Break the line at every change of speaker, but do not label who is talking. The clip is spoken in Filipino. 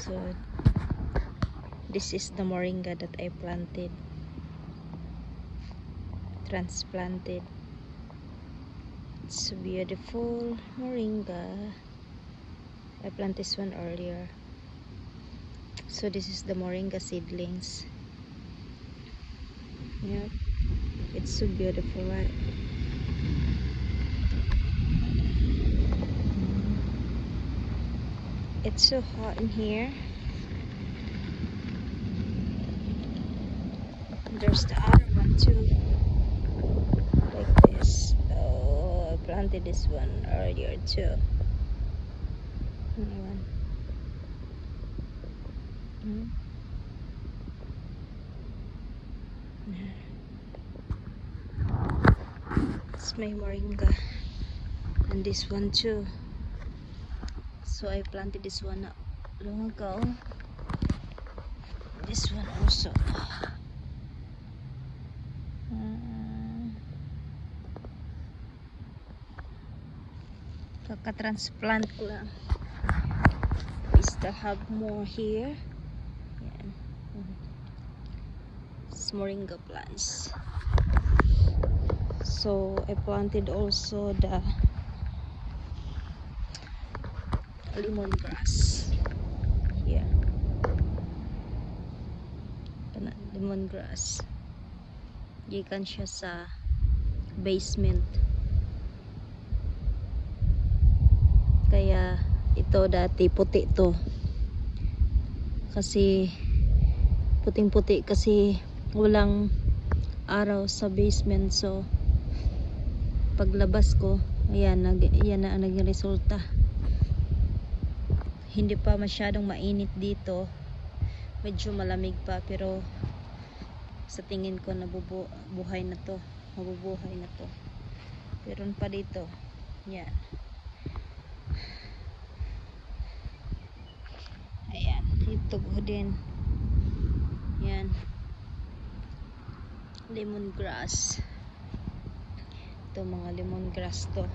So this is the moringa that I transplanted. It's beautiful moringa. I planted this one earlier. So this is the moringa seedlings. Yep, it's so beautiful, right? It's so hot in here. There's the other one too, like this. Oh, I planted this one earlier too. It's my moringa, and this one too. So I planted this one long ago. This one also. Kaka-transplant ko lang. We still have more here. Yan. It's moringa plants. So I planted also the lemongrass here. Lemongrass. Gikan siya sa basement. Kaya ito dati puti to. Kasi puting-puti kasi walang araw sa basement. So paglabas ko, ayan na ang naging resulta. Hindi pa masyadong mainit dito. Medyo malamig pa, pero sa tingin ko mabubuhay na to. Meron pa dito. Yan. Ayan, ito din. Yan. Lemongrass. Ito mga lemongrass to.